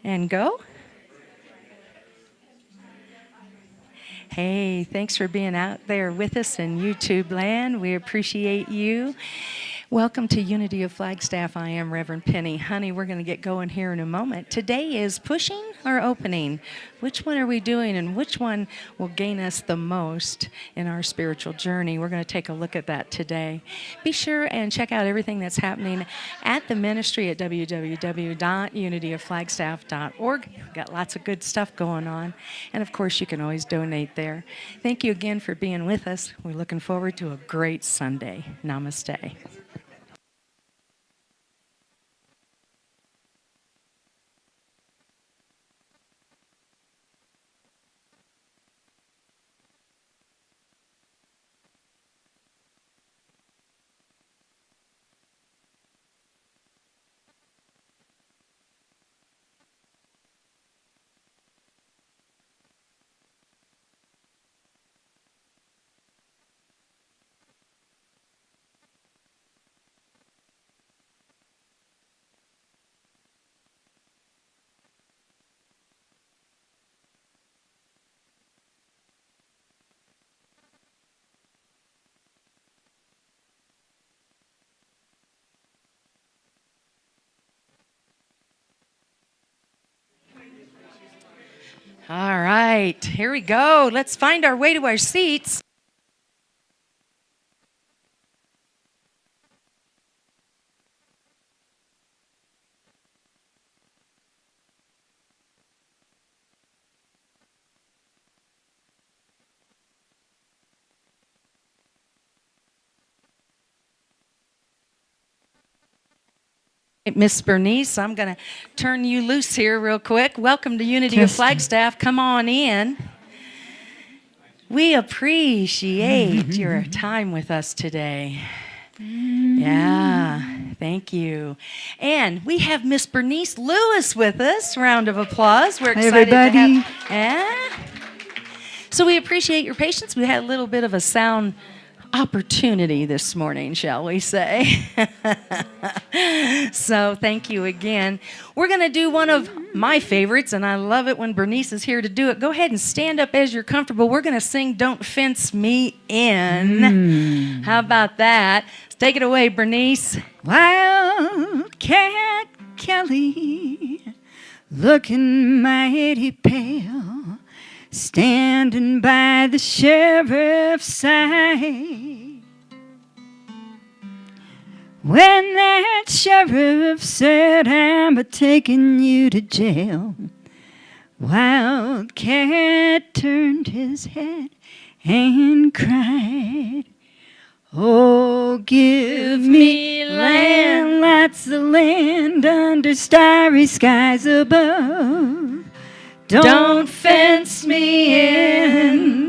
And go. Hey, thanks for being out there with us in YouTube land. We appreciate you. Welcome to Unity of Flagstaff. I am Reverend Penny. Honey, we're going to get going here in a moment. Today is pushing or opening. Which one are we doing, and which one will gain us the most in our spiritual journey? We're going to take a look at that today. Be sure and check out everything that's happening at the ministry at www.unityofflagstaff.org. We've got lots of good stuff going on. And of course, you can always donate there. Thank you again for being with us. We're looking forward to a great Sunday. Namaste. All right, here we go. Let's find our way to our seats. Miss Bernice, I'm going to turn you loose here real quick. Welcome to Unity of Flagstaff. Come on in. We appreciate your time with us today. Yeah, thank you. And we have Miss Bernice Lewis with us. Round of applause. We're excited to have. Yeah. So we appreciate your patience. We had a little bit of a sound opportunity this morning, shall we say. So thank you again. We're going to do one of my favorites, and I love it when Bernice is here to do it. Go ahead and stand up as you're comfortable. We're going to sing Don't Fence Me In. How about that? Let's take it away, Bernice. Wildcat Kelly, looking mighty pale, standing by the sheriff's side. When that sheriff said, I'm a-taking you to jail, Wildcat turned his head and cried, oh, give me land, lots of land under starry skies above. Don't fence me in.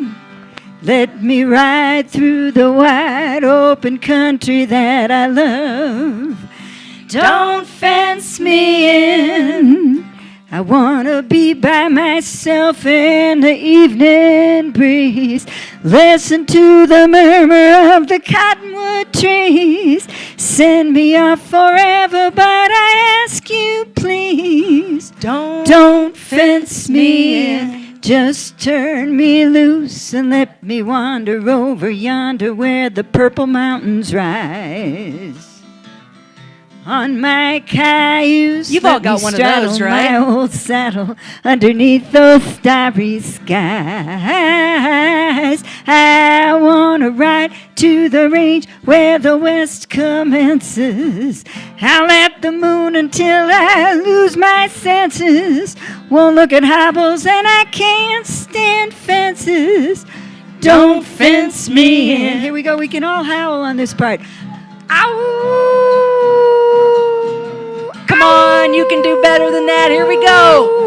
Let me ride through the wide open country that I love. Don't fence me in. I want to be by myself in the evening breeze. Listen to the murmur of the cottonwood trees. Send me off forever, but I ask you please, don't fence me in. Just turn me loose and let me wander over yonder where the purple mountains rise. On my cayuse, You've all got one of those, right? My old saddle underneath those starry skies. I want to ride to the range where the west commences. I'll at the moon until I lose my senses. Won't look at hobbles and I can't stand fences. Don't fence me in. Here we go. We can all howl on this part. Ow! Come on, you can do better than that. Here we go.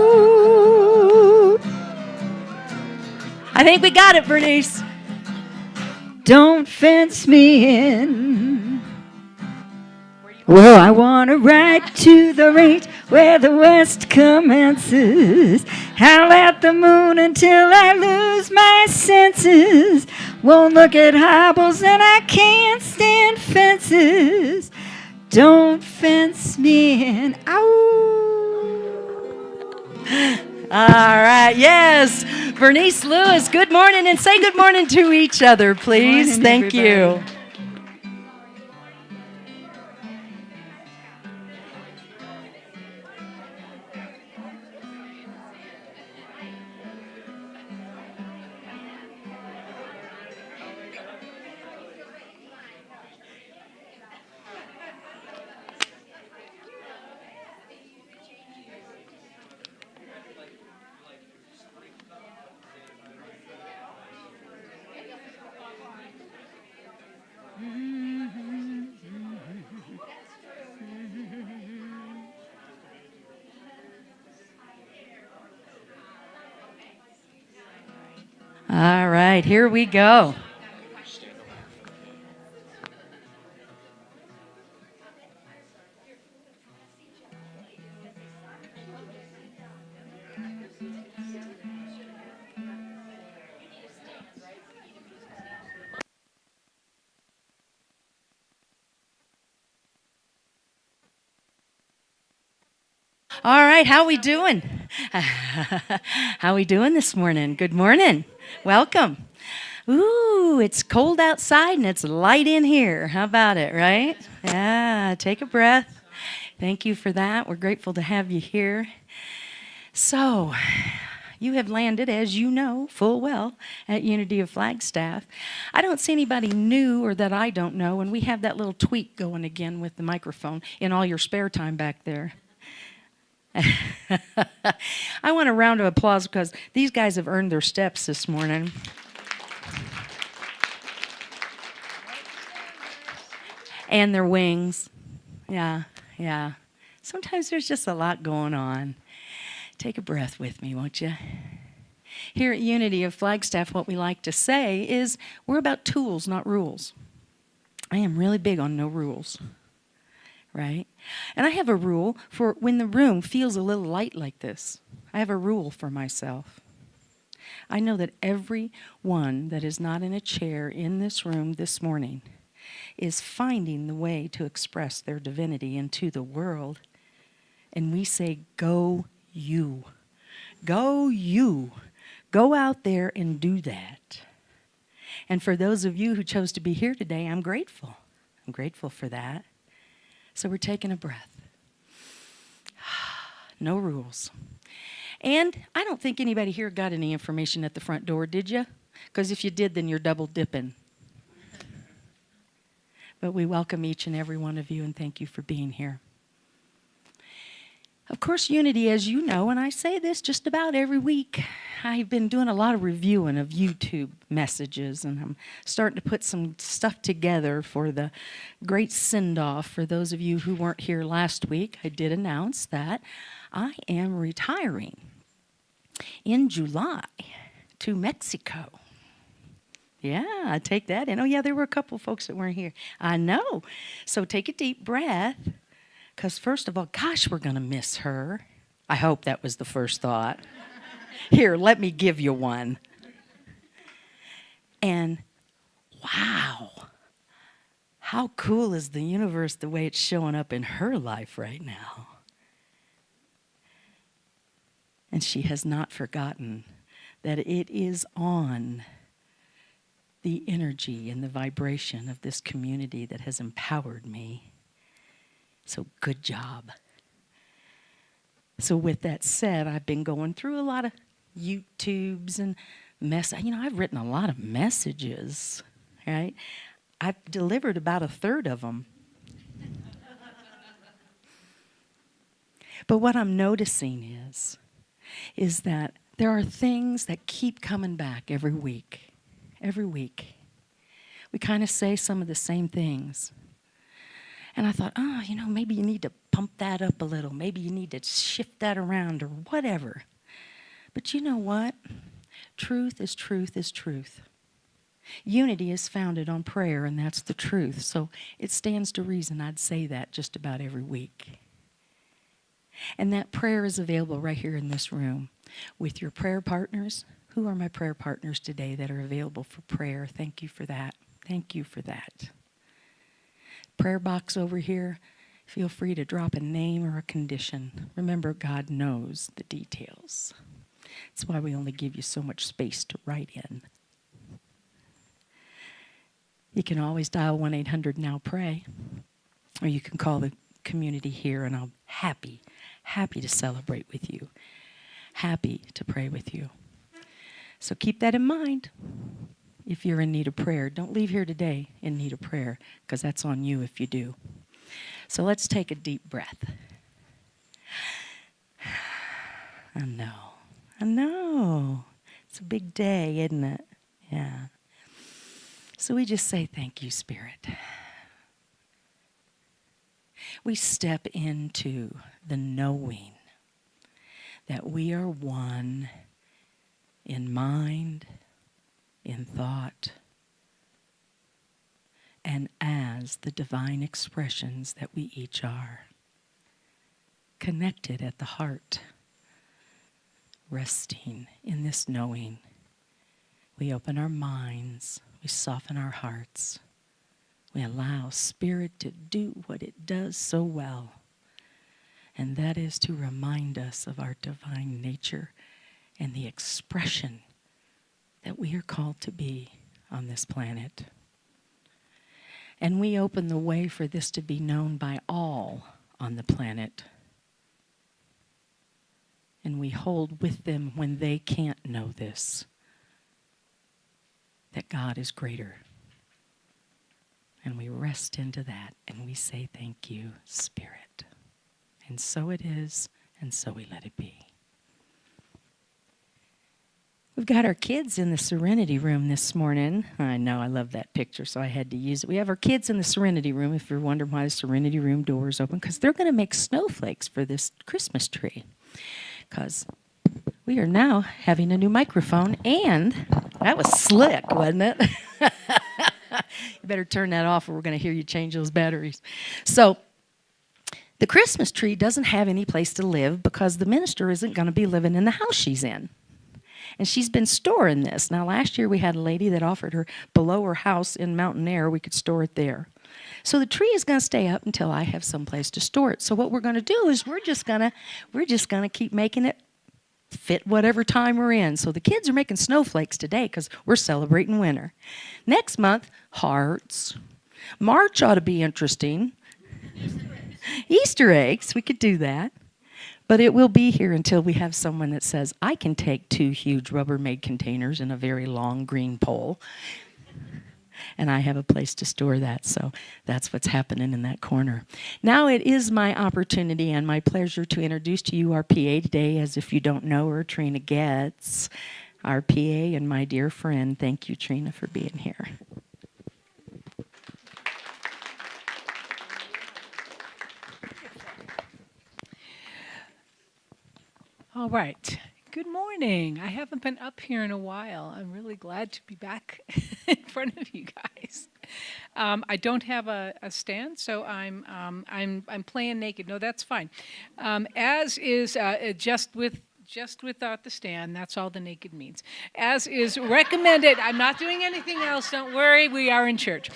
I think we got it, Bernice. Don't fence me in. Well, I want to ride to the range where the west commences. Howl at the moon until I lose my senses. Won't look at hobbles and I can't stand fences. Don't fence me in. Ow! All right, yes. Bernice, Lewis, good morning, and say good morning to each other, please. Morning, Thank everybody. you. All right, here we go. All right, how we doing? How we doing this morning? Good morning. Welcome. Ooh, it's cold outside and it's light in here. How about it, right? Yeah, take a breath. Thank you for that. We're grateful to have you here. So, you have landed, as you know full well, at Unity of Flagstaff. I don't see anybody new or that I don't know, and we have that little tweak going again with the microphone in all your spare time back there. I want a round of applause because these guys have earned their steps this morning. And their wings. Yeah. Sometimes there's just a lot going on. Take a breath with me, won't you? Here at Unity of Flagstaff, what we like to say is we're about tools, not rules. I am really big on no rules. Right? And I have a rule for when the room feels a little light like this. I have a rule for myself. I know that everyone that is not in a chair in this room this morning is finding the way to express their divinity into the world. And we say, go you. Go you. Go out there and do that. And for those of you who chose to be here today, I'm grateful. I'm grateful for that. So we're taking a breath. No rules. And I don't think anybody here got any information at the front door, did you? Because if you did, then you're double dipping. But we welcome each and every one of you and thank you for being here. Of course, Unity, as you know, and I say this just about every week, I've been doing a lot of reviewing of YouTube messages, and I'm starting to put some stuff together for the great send-off. For those of you who weren't here last week, I did announce that I am retiring in July to Mexico. Yeah, take that in. Oh, yeah, there were a couple folks that weren't here. I know. So take a deep breath. Because first of all, gosh, we're going to miss her. I hope that was the first thought. Here, let me give you one. And wow, how cool is the universe the way it's showing up in her life right now? And she has not forgotten that it is on the energy and the vibration of this community that has empowered me. So good job. So with that said, I've been going through a lot of YouTubes and I've written a lot of messages, right? I've delivered about a third of them. But what I'm noticing is that there are things that keep coming back every week. Every week. We kind of say some of the same things. And I thought, maybe you need to pump that up a little. Maybe you need to shift that around or whatever. But you know what? Truth is truth is truth. Unity is founded on prayer, and that's the truth. So it stands to reason I'd say that just about every week. And that prayer is available right here in this room with your prayer partners. Who are my prayer partners today that are available for prayer? Thank you for that. Thank you for that. Prayer box over here. Feel free to drop a name or a condition. Remember, God knows the details. That's why we only give you so much space to write in. You can always dial 1-800-NOW-PRAY, or you can call the community here, and I'm happy to celebrate with you, happy to pray with you. So keep that in mind. If you're in need of prayer, don't leave here today in need of prayer, because that's on you if you do. So let's take a deep breath. I know. It's a big day, isn't it? Yeah. So we just say, thank you, Spirit. We step into the knowing that we are one in mind, in thought, and as the divine expressions that we each are, connected at the heart, resting in this knowing. We open our minds, we soften our hearts, we allow Spirit to do what it does so well, and that is to remind us of our divine nature and the expression that we are called to be on this planet. And we open the way for this to be known by all on the planet. And we hold with them when they can't know this, that God is greater. And we rest into that and we say, thank you, Spirit. And so it is, and so we let it be. We've got our kids in the Serenity Room this morning. I know, I love that picture, so I had to use it. We have our kids in the Serenity Room, if you're wondering why the Serenity Room door is open, because they're going to make snowflakes for this Christmas tree. Because we are now having a new microphone, and that was slick, wasn't it? You better turn that off or we're going to hear you change those batteries. So the Christmas tree doesn't have any place to live because the minister isn't going to be living in the house she's in. And she's been storing this. Now, last year we had a lady that offered her below her house in Mountain Air, we could store it there. So the tree is going to stay up until I have some place to store it. So what we're going to do is we're just going to keep making it fit whatever time we're in. So the kids are making snowflakes today because we're celebrating winter. Next month, hearts. March ought to be interesting. Easter eggs, we could do that. But it will be here until we have someone that says, I can take 2 huge Rubbermaid containers and a very long green pole, and I have a place to store that. So that's what's happening in that corner. Now it is my opportunity and my pleasure to introduce to you our PA today, as if you don't know her, Trina Getz, our PA and my dear friend. Thank you, Trina, for being here. All right. Good morning. I haven't been up here in a while. I'm really glad to be back in front of you guys. I don't have a stand, so I'm playing naked. No, that's fine. As is just without the stand. That's all the naked means. As is recommended. I'm not doing anything else. Don't worry. We are in church.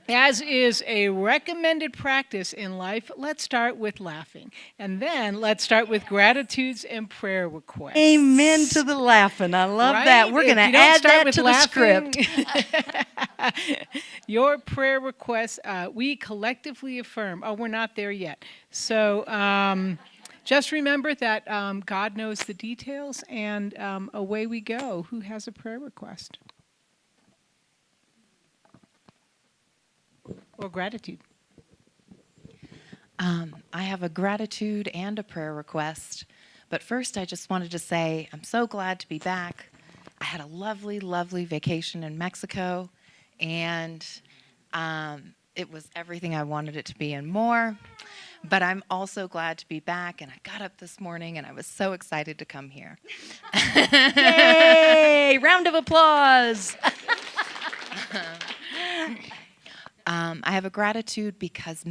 As is a recommended practice in life, let's start with laughing. And then let's start with gratitudes and prayer requests. Amen to the laughing. I love that. We're going to add that to the script. Your prayer requests, we collectively affirm. Oh, we're not there yet. So just remember that God knows the details, and away we go. Who has a prayer request? Or gratitude? I have a gratitude and a prayer request. But first, I just wanted to say I'm so glad to be back. I had a lovely, lovely vacation in Mexico, and it was everything I wanted it to be and more. But I'm also glad to be back, and I got up this morning, and I was so excited to come here. Yay! Round of applause. I have a gratitude because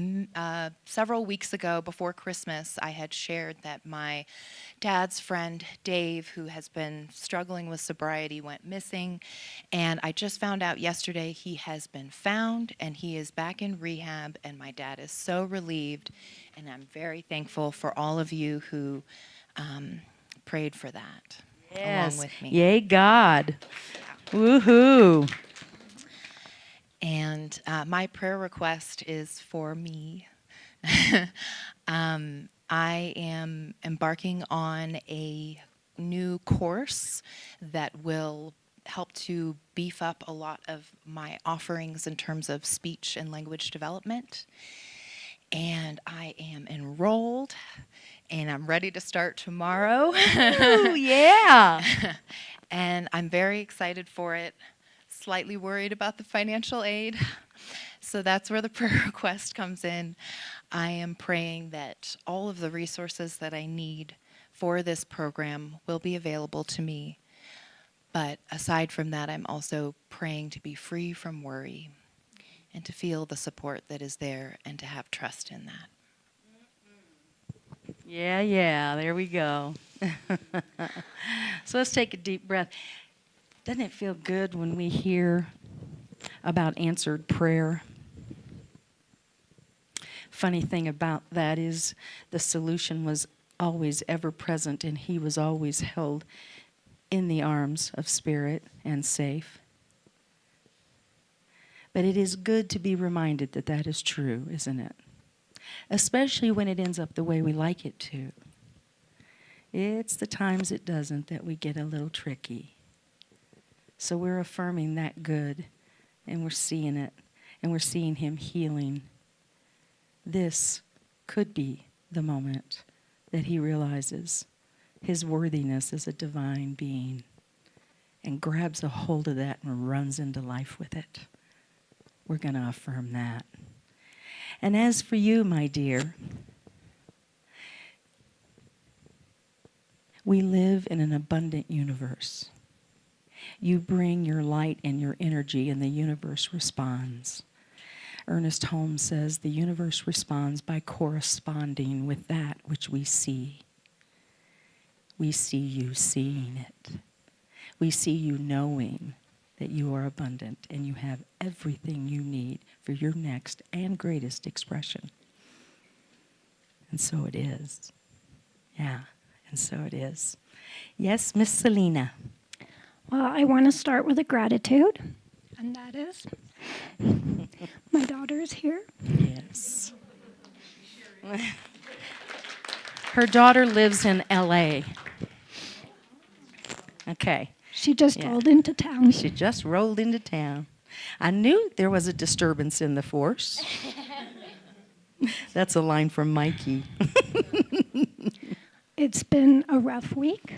several weeks ago, before Christmas, I had shared that my dad's friend Dave, who has been struggling with sobriety, went missing. And I just found out yesterday he has been found and he is back in rehab. And my dad is so relieved. And I'm very thankful for all of you who prayed for that along with me. Yay, God. Woohoo. And my prayer request is for me. I am embarking on a new course that will help to beef up a lot of my offerings in terms of speech and language development. And I am enrolled, and I'm ready to start tomorrow. Ooh, yeah. And I'm very excited for it. Slightly worried about the financial aid. So that's where the prayer request comes in. I am praying that all of the resources that I need for this program will be available to me. But aside from that, I'm also praying to be free from worry and to feel the support that is there and to have trust in that. Yeah, there we go. So let's take a deep breath. Doesn't it feel good when we hear about answered prayer? Funny thing about that is the solution was always ever present, and he was always held in the arms of Spirit and safe. But it is good to be reminded that that is true, isn't it? Especially when it ends up the way we like it to. It's the times it doesn't that we get a little tricky. So we're affirming that good, and we're seeing it, and we're seeing him healing. This could be the moment that he realizes his worthiness as a divine being and grabs a hold of that and runs into life with it. We're going to affirm that. And as for you, my dear, we live in an abundant universe. You bring your light and your energy, and the universe responds. Ernest Holmes says the universe responds by corresponding with that which we see. We see you seeing it. We see you knowing that you are abundant and you have everything you need for your next and greatest expression. And so it is. Yeah, and so it is. Yes, Miss Selena. Well, I want to start with a gratitude, and that is my daughter is here. Yes. Her daughter lives in L.A. Okay. She just Yeah. rolled into town. She just rolled into town. I knew there was a disturbance in the force. That's a line from Mikey. It's been a rough week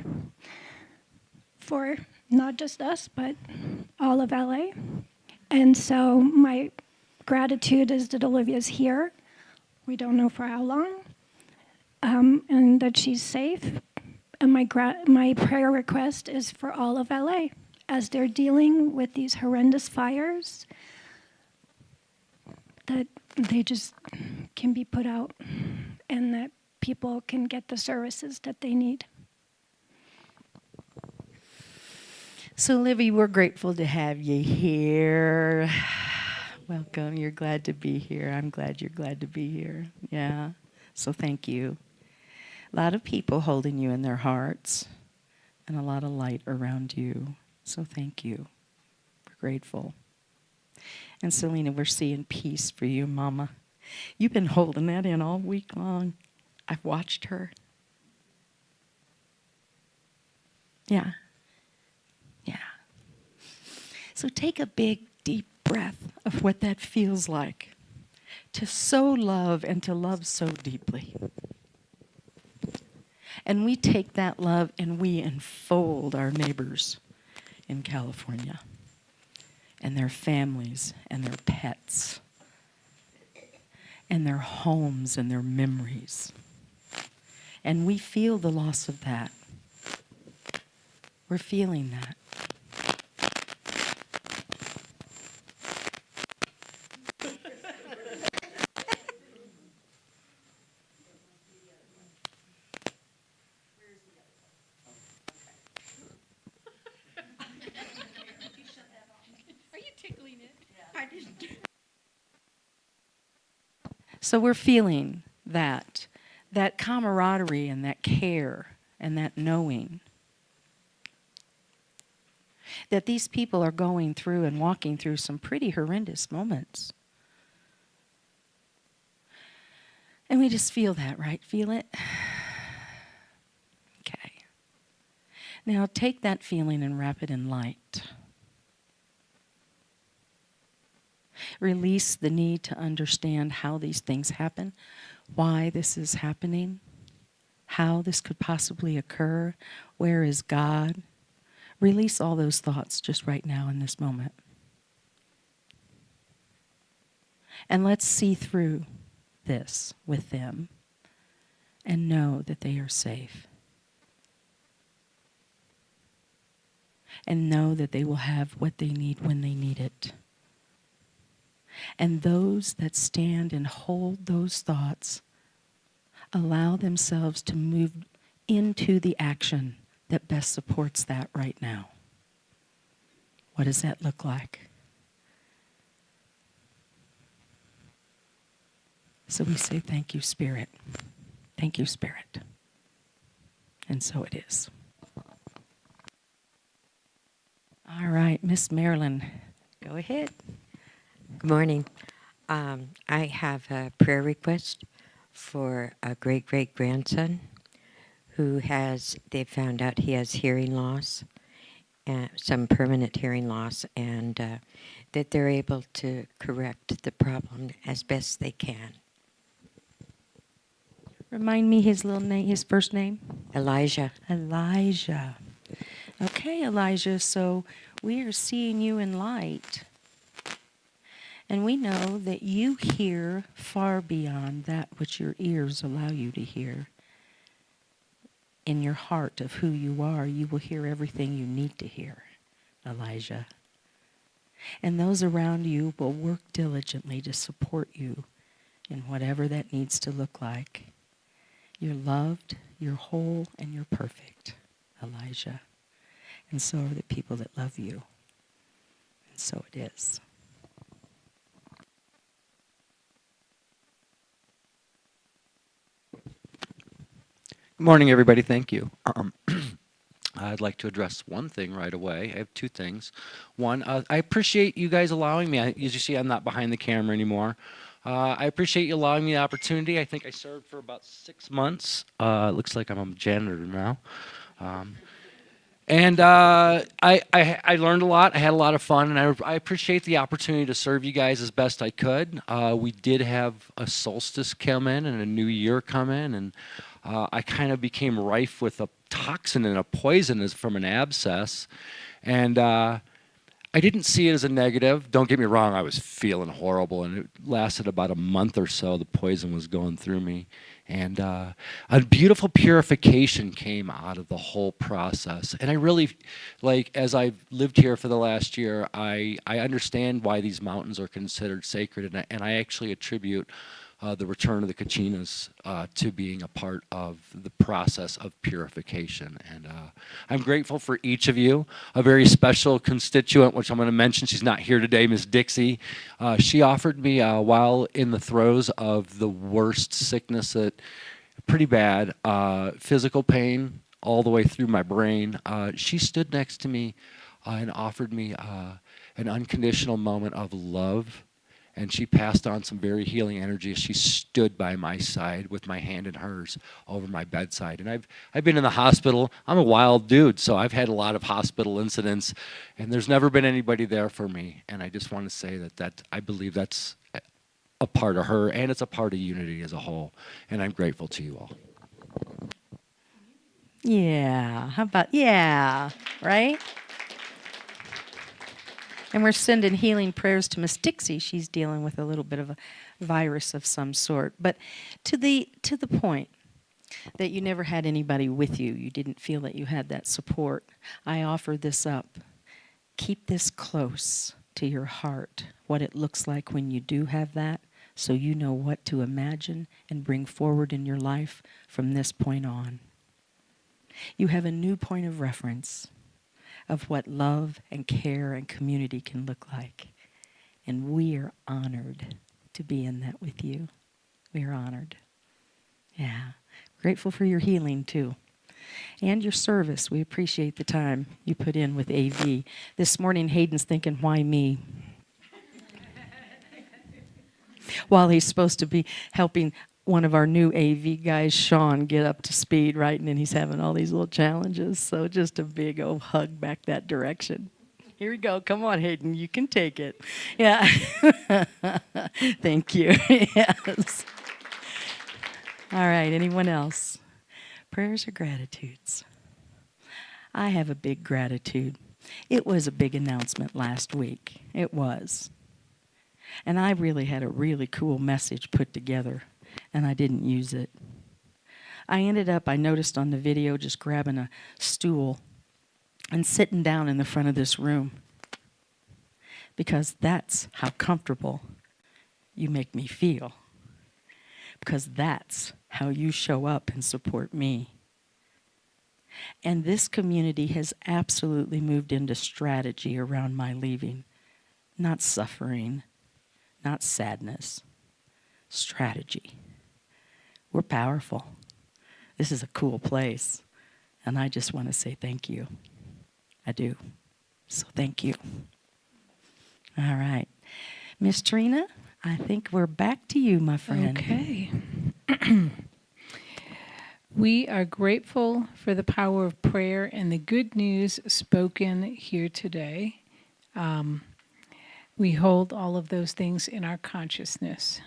for not just us, but all of LA. And so my gratitude is that Olivia's here. We don't know for how long, and that she's safe. And my prayer request is for all of LA as they're dealing with these horrendous fires, that they just can be put out and that people can get the services that they need. So, Livy, we're grateful to have you here. Welcome. You're glad to be here. I'm glad you're glad to be here. Yeah. So thank you. A lot of people holding you in their hearts and a lot of light around you. So thank you. We're grateful. And Selena, we're seeing peace for you, Mama. You've been holding that in all week long. I've watched her. Yeah. Yeah. So take a big, deep breath of what that feels like to so love and to love so deeply. And we take that love and we enfold our neighbors in California and their families and their pets and their homes and their memories. And we feel the loss of that. We're feeling that. So we're feeling that camaraderie and that care and that knowing that these people are going through and walking through some pretty horrendous moments. And we just feel that, right? Feel it? Okay. Now take that feeling and wrap it in light. Release the need to understand how these things happen, why this is happening, how this could possibly occur, where is God. Release all those thoughts just right now in this moment. And let's see through this with them and know that they are safe. And know that they will have what they need when they need it. And those that stand and hold those thoughts allow themselves to move into the action that best supports that right now. What does that look like? So we say, thank you, Spirit. Thank you, Spirit. And so it is. All right, Miss Marilyn, go ahead. Good morning. I have a prayer request for a great-great-grandson who they found out he has hearing loss, some permanent hearing loss, and that they're able to correct the problem as best they can. Remind me his first name? Elijah. Elijah. Okay, Elijah, so we are seeing you in light. And we know that you hear far beyond that which your ears allow you to hear. In your heart of who you are, you will hear everything you need to hear, Elijah. And those around you will work diligently to support you in whatever that needs to look like. You're loved, you're whole, and you're perfect, Elijah. And so are the people that love you. And so it is. Good morning, everybody. Thank you. I'd like to address one thing right away. I have two things. One, I appreciate you guys allowing me. As you see, I'm not behind the camera anymore. I appreciate you allowing me the opportunity. I think I served for about 6 months. It looks like I'm a janitor now. And I learned a lot. I had a lot of fun, and I appreciate the opportunity to serve you guys as best I could. We did have a solstice come in and a new year come in, and I kind of became rife with a toxin and a poison from an abscess. And I didn't see it as a negative. Don't get me wrong, I was feeling horrible, and it lasted about a month or so. The poison was going through me. And a beautiful purification came out of the whole process. And I really, as I've lived here for the last year, I understand why these mountains are considered sacred. And I actually attribute the return of the Kachinas to being a part of the process of purification. And I'm grateful for each of you. A very special constituent, which I'm going to mention, she's not here today, Miss Dixie. She offered me, while in the throes of the worst sickness, pretty bad, physical pain all the way through my brain, she stood next to me and offered me an unconditional moment of love. And she passed on some very healing energy as she stood by my side with my hand in hers over my bedside. And I've been in the hospital. I'm a wild dude, so I've had a lot of hospital incidents, and there's never been anybody there for me. And I just want to say that I believe that's a part of her, and it's a part of Unity as a whole. And I'm grateful to you all. Yeah, how about, yeah, right? And we're sending healing prayers to Miss Dixie. She's dealing with a little bit of a virus of some sort. But to the point that you never had anybody with you, you didn't feel that you had that support, I offer this up. Keep this close to your heart, what it looks like when you do have that, so you know what to imagine and bring forward in your life from this point on. You have a new point of reference of what love and care and community can look like. And we are honored to be in that with you. We are honored. Yeah. Grateful for your healing, too. And your service. We appreciate the time you put in with AV. This morning, Hayden's thinking, why me? While he's supposed to be helping one of our new AV guys, Sean, get up to speed, right? And then he's having all these little challenges. So just a big old hug back that direction. Here we go. Come on, Hayden. You can take it. Yeah. Thank you. Yes. All right. Anyone else? Prayers or gratitudes? I have a big gratitude. It was a big announcement last week. It was. And I really had a really cool message put together, and I didn't use it. I noticed on the video, just grabbing a stool and sitting down in the front of this room, because that's how comfortable you make me feel, because that's how you show up and support me. And this community has absolutely moved into strategy around my leaving, not suffering, not sadness, strategy. We're powerful. This is a cool place, and I just want to say thank you. I do. So thank you. All right. Miss Trina, I think we're back to you, my friend. Okay. We are grateful for the power of prayer and the good news spoken here today. We hold all of those things in our consciousness.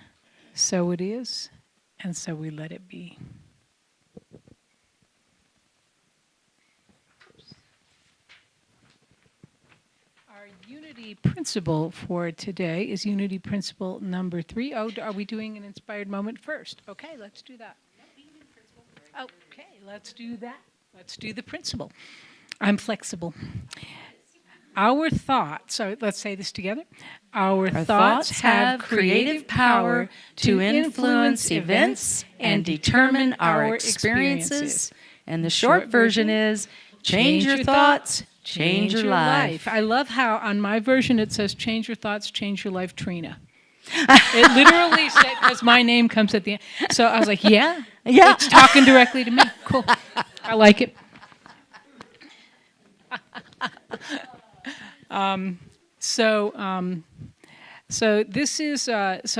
So it is, and so we let it be. Our unity principle for today is unity principle number 3. Oh, are we doing an inspired moment first? Okay, let's do that. Okay, let's do that. Let's do the principle. I'm flexible. Our thoughts, so let's say this together. Our thoughts have creative power to influence events and determine our experiences. And the short version is, change your thoughts, change your life. I love how on my version it says, change your thoughts, change your life, Trina. It literally said, because my name comes at the end. So I was like, yeah, it's talking directly to me. Cool. I like it. So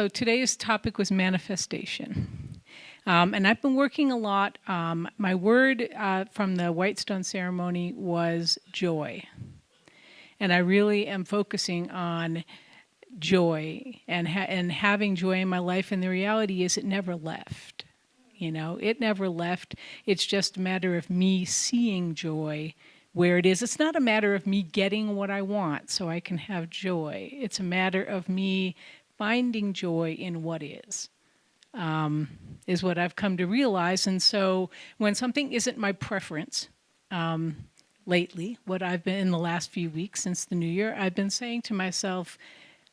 today's topic was manifestation. And I've been working a lot. My word from the Whitestone ceremony was joy. And I really am focusing on joy and having joy in my life. And the reality is it never left. You know, it never left. It's just a matter of me seeing joy where it is. It's not a matter of me getting what I want so I can have joy. It's a matter of me finding joy in what is what I've come to realize. And so when something isn't my preference, lately, what I've been in the last few weeks since the new year, I've been saying to myself,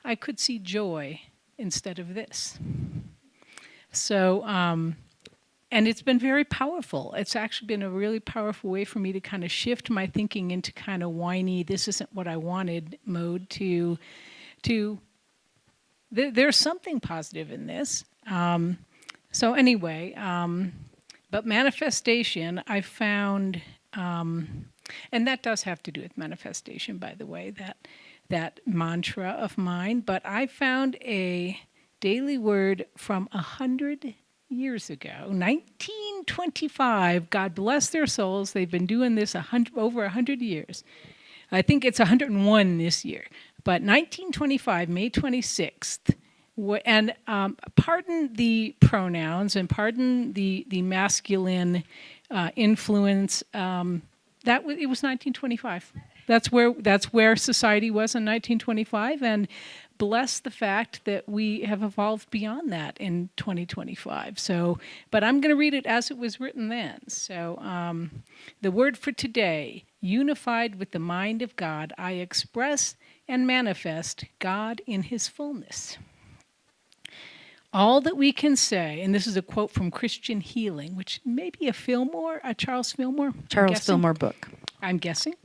I could see joy instead of this. So, and it's been very powerful. It's actually been a really powerful way for me to kind of shift my thinking into kind of whiny, this isn't what I wanted mode to there's something positive in this. So anyway, but manifestation, I found, and that does have to do with manifestation, by the way, that mantra of mine, but I found a daily word from 100 years ago, 1925. God bless their souls. They've been doing this over 100 years. I think it's 101 this year. But 1925, May 26th, and pardon the pronouns and pardon the masculine influence. It was 1925. That's where society was in 1925, and bless the fact that we have evolved beyond that in 2025. So, but I'm going to read it as it was written then. So, the word for today: unified with the mind of God, I express and manifest God in His fullness. All that we can say, and this is a quote from Christian Healing, which may be a Charles Fillmore book. I'm guessing.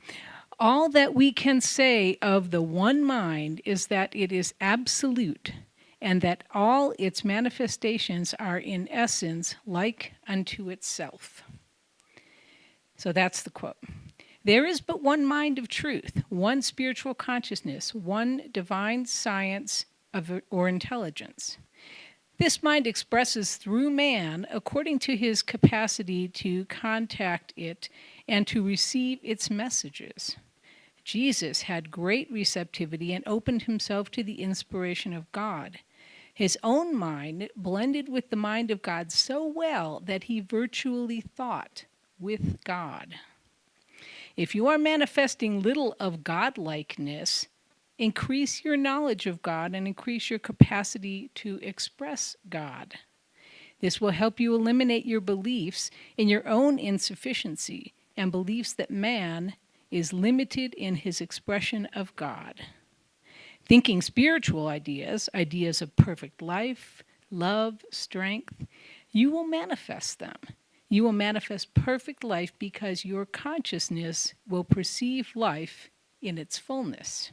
All that we can say of the one mind is that it is absolute and that all its manifestations are in essence like unto itself. So that's the quote. There is but one mind of truth, one spiritual consciousness, one divine science or intelligence. This mind expresses through man according to his capacity to contact it and to receive its messages. Jesus had great receptivity and opened himself to the inspiration of God. His own mind blended with the mind of God so well that he virtually thought with God. If you are manifesting little of godlikeness, increase your knowledge of God and increase your capacity to express God. This will help you eliminate your beliefs in your own insufficiency and beliefs that man is limited in his expression of God. Thinking spiritual ideas, ideas of perfect life, love, strength, you will manifest them. You will manifest perfect life because your consciousness will perceive life in its fullness.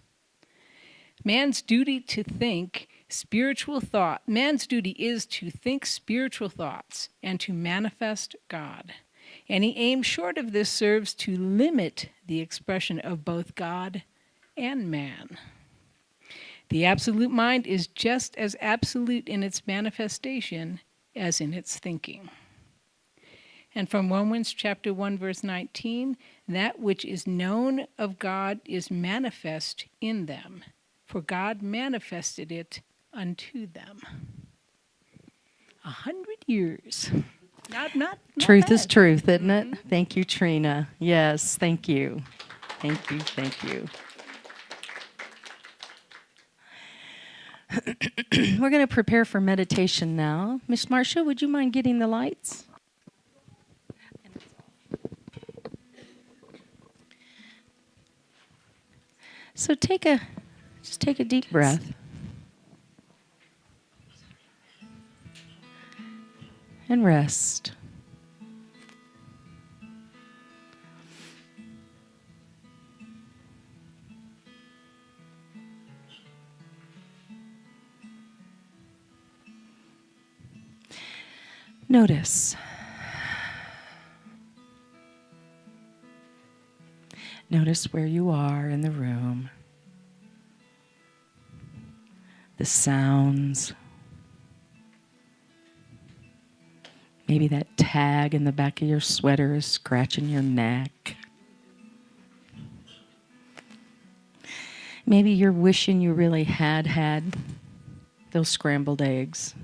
Man's duty is to think spiritual thoughts and to manifest God. Any aim short of this serves to limit the expression of both God and man. The absolute mind is just as absolute in its manifestation as in its thinking. And from Romans chapter 1, verse 19, that which is known of God is manifest in them, for God manifested it unto them. 100 years. Not Truth is bad. truth, isn't it? Thank you, Trina. Yes, thank you. Thank you, thank you. We're going to prepare for meditation now. Miss Marcia, would you mind getting the lights? So just take a deep breath. And rest. Notice. Notice where you are in the room. The sounds. Maybe that tag in the back of your sweater is scratching your neck. Maybe you're wishing you really had those scrambled eggs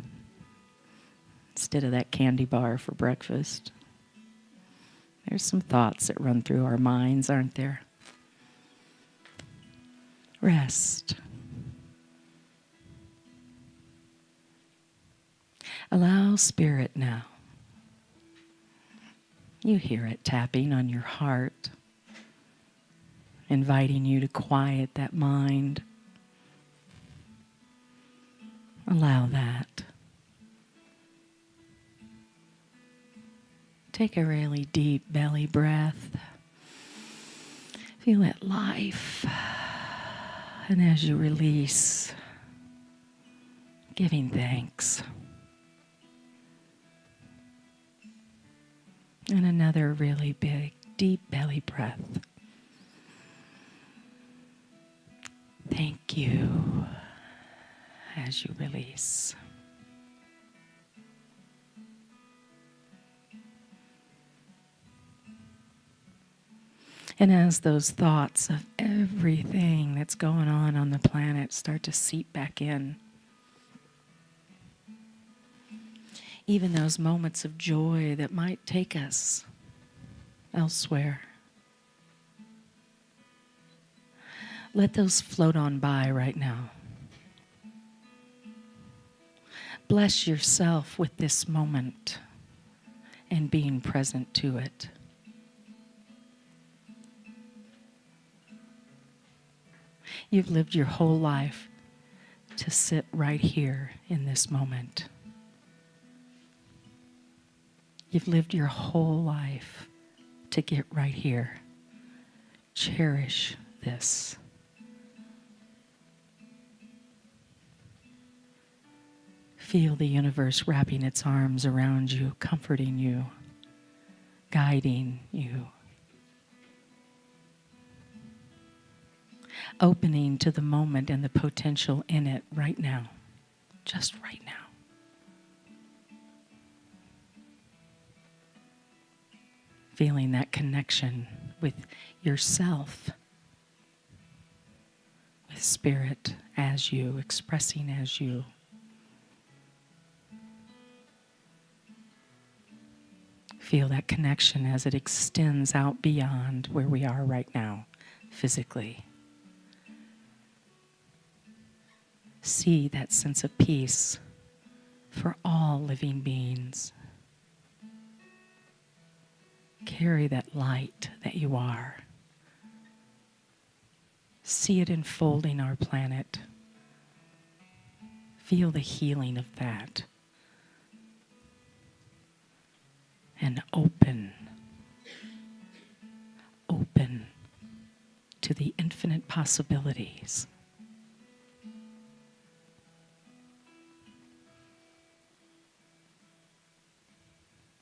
instead of that candy bar for breakfast. There's some thoughts that run through our minds, aren't there? Rest. Allow Spirit now. You hear it tapping on your heart, inviting you to quiet that mind. Allow that. Take a really deep belly breath. Feel that life. And as you release, giving thanks. And another really big, deep belly breath. Thank you as you release. And as those thoughts of everything that's going on the planet start to seep back in, even those moments of joy that might take us elsewhere, let those float on by right now. Bless yourself with this moment and being present to it. You've lived your whole life to sit right here in this moment. You've lived your whole life to get right here. Cherish this. Feel the universe wrapping its arms around you, comforting you, guiding you. Opening to the moment and the potential in it right now, just right now. Feeling that connection with yourself, with spirit as you, expressing as you. Feel that connection as it extends out beyond where we are right now, physically. See that sense of peace for all living beings. Carry that light that you are. See it enfolding our planet. Feel the healing of that. And open to the infinite possibilities.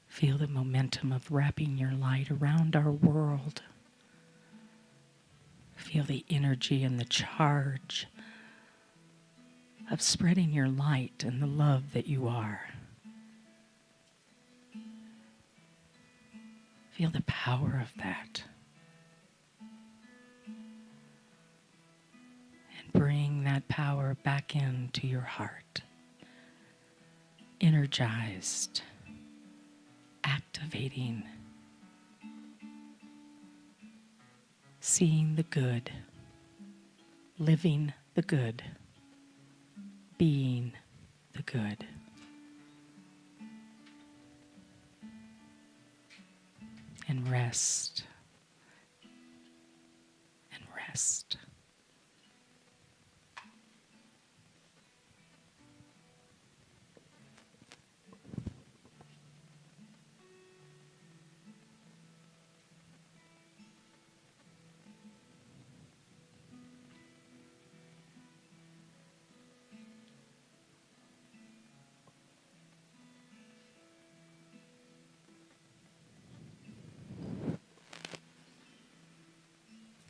Feel the momentum of wrapping your light around our world. Feel the energy and the charge of spreading your light and the love that you are. Feel the power of that. And bring that power back into your heart. Energized. Activating, seeing the good, living the good, being the good. And rest, and rest.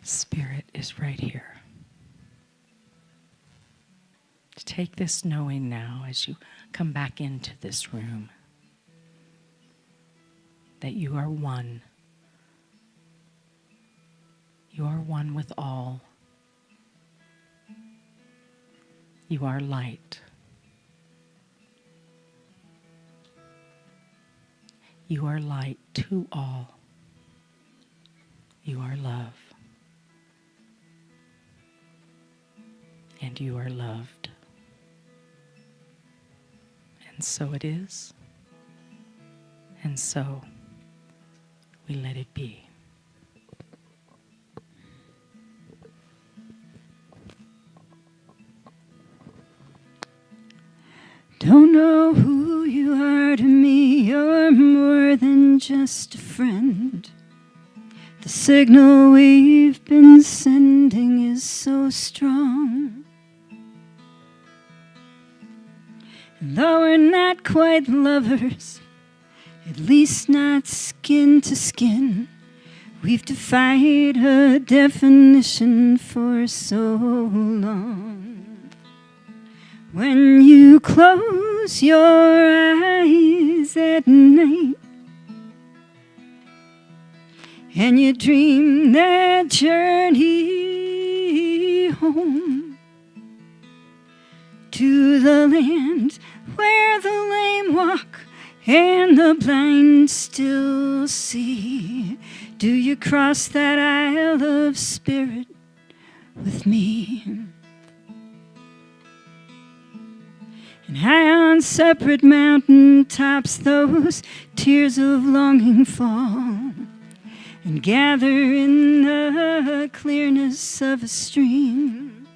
Spirit is right here. Take this knowing now as you come back into this room that you are one. You are one with all. You are light. You are light to all. You are love. And you are loved. And so it is. And so we let it be. Don't know who you are to me, you're more than just a friend. The signal we've been sending is so strong. And though we're not quite lovers, at least not skin to skin, we've defied a definition for so long. When you close your eyes at night and you dream that journey home to the land where the lame walk and the blind still see, do you cross that aisle of spirit with me? And high on separate mountain tops those tears of longing fall and gather in the clearness of a stream.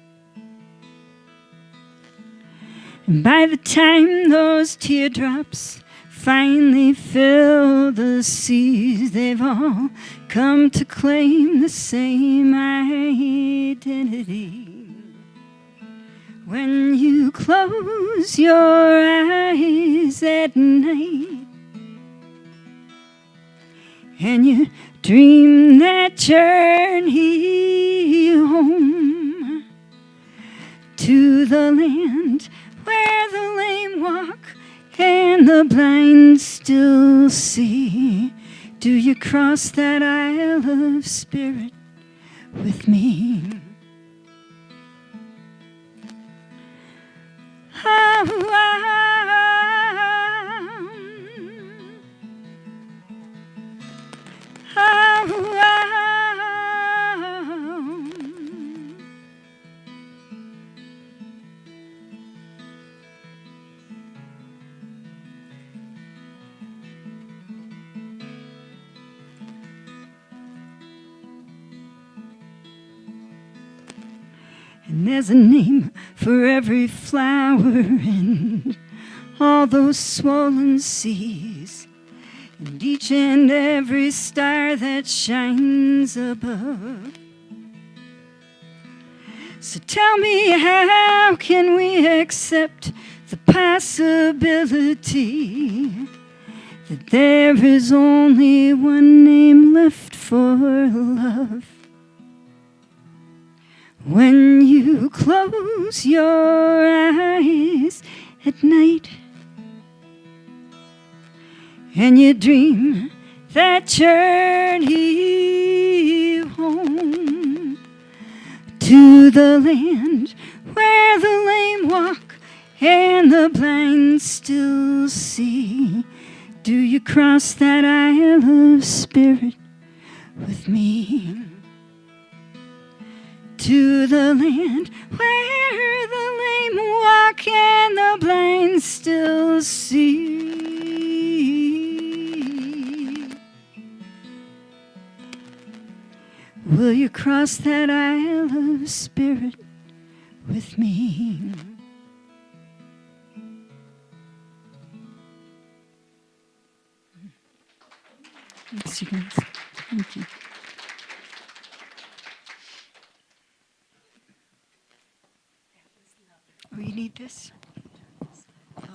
And by the time those teardrops finally fill the seas, they've all come to claim the same identity. When you close your eyes at night and you dream that journey home to the land where the lame walk and the blind still see, do you cross that aisle of spirit with me? And there's a name for every flower and all those swollen seas, and each and every star that shines above. So tell me, how can we accept the possibility that there is only one name left for love? When you close your eyes at night and you dream that journey home to the land where the lame walk and the blind still see, do you cross that aisle of spirit with me? To the land where the lame walk and the blind still see. Will you cross that aisle of spirit with me? Thanks, you guys. Thank you. Oh, you need this? Oh.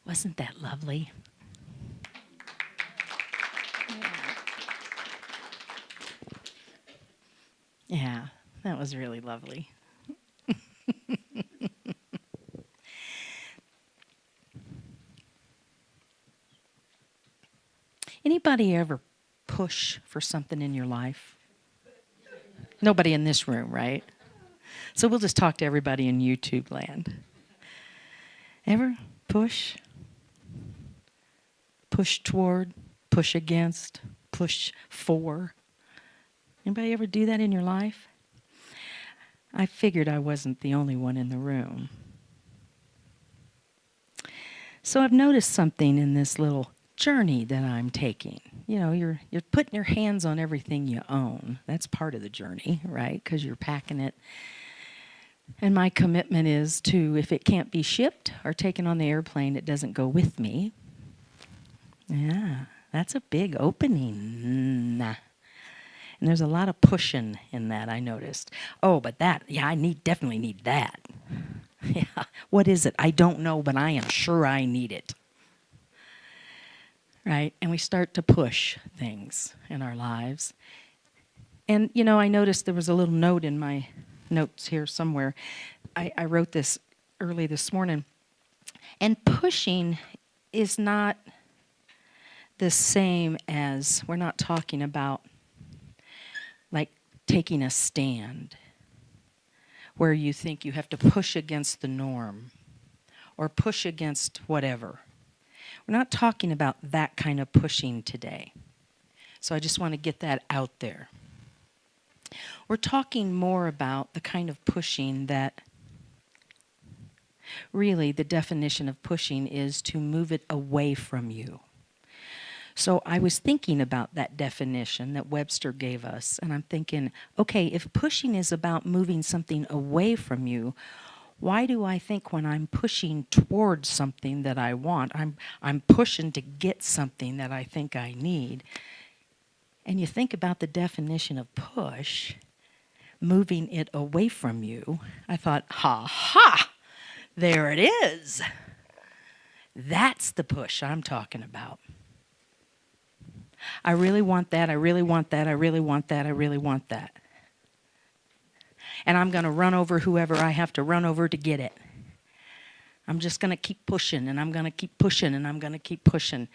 Wasn't that lovely? Yeah, that was really lovely. Anybody ever push for something in your life? Nobody in this room, right? So we'll just talk to everybody in YouTube land. Ever push? Push toward, push against, push for? Anybody ever do that in your life? I figured I wasn't the only one in the room. So I've noticed something in this little journey that I'm taking. You know, you're putting your hands on everything you own. That's part of the journey, right? Because you're packing it. And my commitment is to, if it can't be shipped or taken on the airplane, it doesn't go with me. Yeah, that's a big opening. And there's a lot of pushing in that, I noticed. Oh, but that, yeah, definitely need that. Yeah, what is it? I don't know, but I am sure I need it. Right? And we start to push things in our lives. And, you know, I noticed there was a little note in my notes here somewhere. I wrote this early this morning. And pushing is not the same as, we're not talking about like taking a stand where you think you have to push against the norm or push against whatever. We're not talking about that kind of pushing today. So I just want to get that out there. We're talking more about the kind of pushing that really the definition of pushing is to move it away from you. So I was thinking about that definition that Webster gave us, and I'm thinking, okay, if pushing is about moving something away from you, Why do I think when I'm pushing towards something that I want, I'm pushing to get something that I think I need? And you think about the definition of push, moving it away from you. I thought, ha, there it is. That's the push I'm talking about. I really want that, I really want that, I really want that, I really want that. And I'm going to run over whoever I have to run over to get it. I'm just going to keep pushing, and I'm going to keep pushing, and I'm going to keep pushing.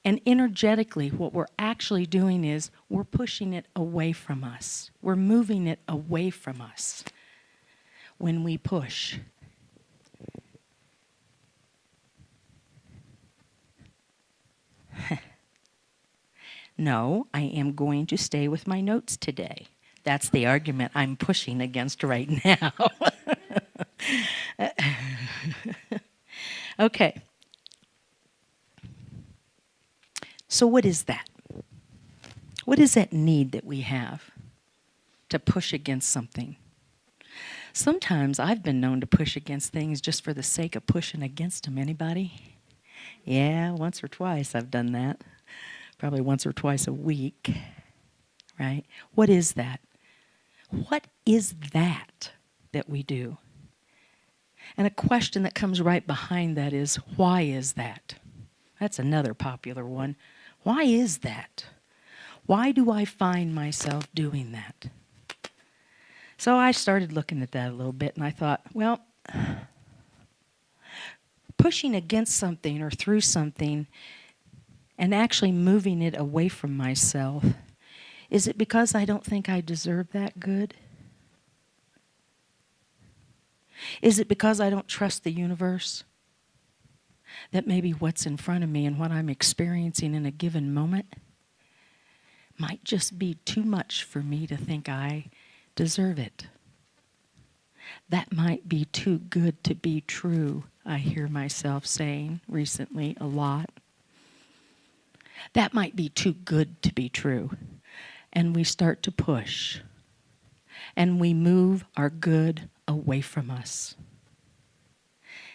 And energetically, what we're actually doing is we're pushing it away from us. We're moving it away from us when we push. No, I am going to stay with my notes today. That's the argument I'm pushing against right now. Okay. So what is that? What is that need that we have to push against something? Sometimes I've been known to push against things just for the sake of pushing against them. Anybody? Yeah, once or twice I've done that. Probably once or twice a week, right? What is that? What is that we do? And a question that comes right behind that is, why is that? That's another popular one. Why is that? Why do I find myself doing that? So I started looking at that a little bit, and I thought, well, pushing against something or through something and actually moving it away from myself, is it because I don't think I deserve that good? Is it because I don't trust the universe? That maybe what's in front of me and what I'm experiencing in a given moment might just be too much for me to think I deserve it. That might be too good to be true, I hear myself saying recently a lot. That might be too good to be true. And we start to push. And we move our good away from us.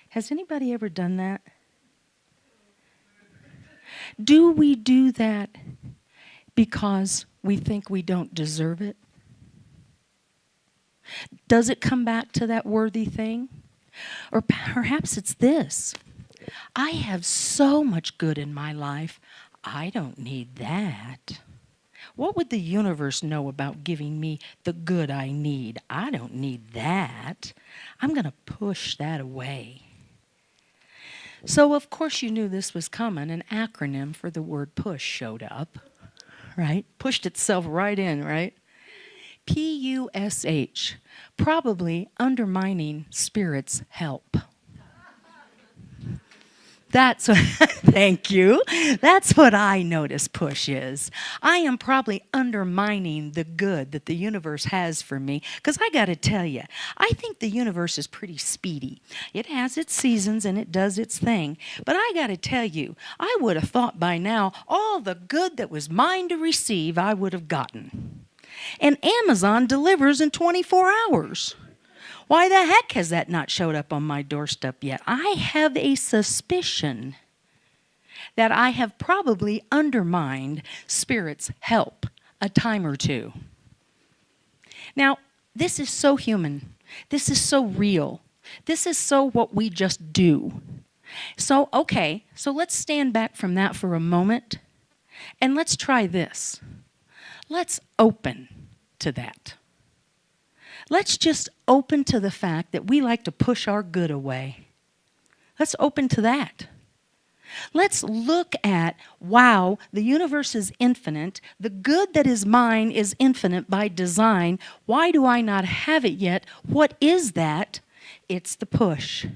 Has anybody ever done that? Do we do that because we think we don't deserve it? Does it come back to that worthy thing? Or perhaps it's this. I have so much good in my life, I don't need that. What would the universe know about giving me the good I need? I don't need that. I'm going to push that away. So, of course, you knew this was coming. An acronym for the word push showed up, right? Pushed itself right in, right? PUSH, probably undermining spirit's help. That's what, thank you. That's what I notice push is. I am probably undermining the good that the universe has for me, because I got to tell you, I think the universe is pretty speedy. It has its seasons and it does its thing. But I got to tell you, I would have thought by now all the good that was mine to receive I would have gotten. And Amazon delivers in 24 hours. Why the heck has that not showed up on my doorstep yet? I have a suspicion that I have probably undermined Spirit's help a time or two. Now, this is so human. This is so real. This is so what we just do. So, okay, so let's stand back from that for a moment, and let's try this. Let's open to that. Let's just open to the fact that we like to push our good away. Let's open to that. Let's look at, wow, the universe is infinite. The good that is mine is infinite by design. Why do I not have it yet? What is that? It's the push.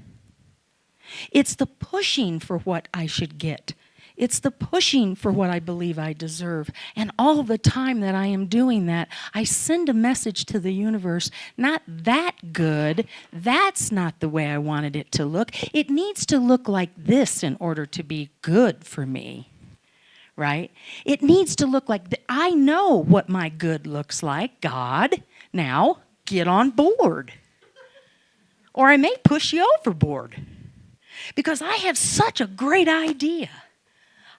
It's the pushing for what I should get. It's the pushing for what I believe I deserve. And all the time that I am doing that, I send a message to the universe, not that good. That's not the way I wanted it to look. It needs to look like this in order to be good for me, right? It needs to look like, I know what my good looks like, God. Now, get on board. or I may push you overboard because I have such a great idea.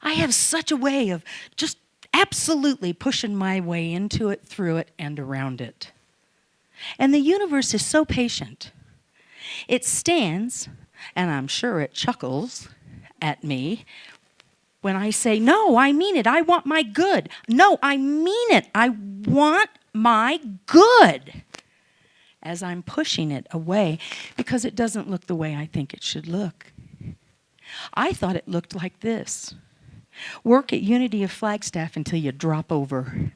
I have such a way of just absolutely pushing my way into it, through it, and around it. And the universe is so patient. It stands, and I'm sure it chuckles at me when I say, no, I mean it. I want my good. No, I mean it. I want my good. As I'm pushing it away because it doesn't look the way I think it should look. I thought it looked like this. Work at Unity of Flagstaff until you drop over.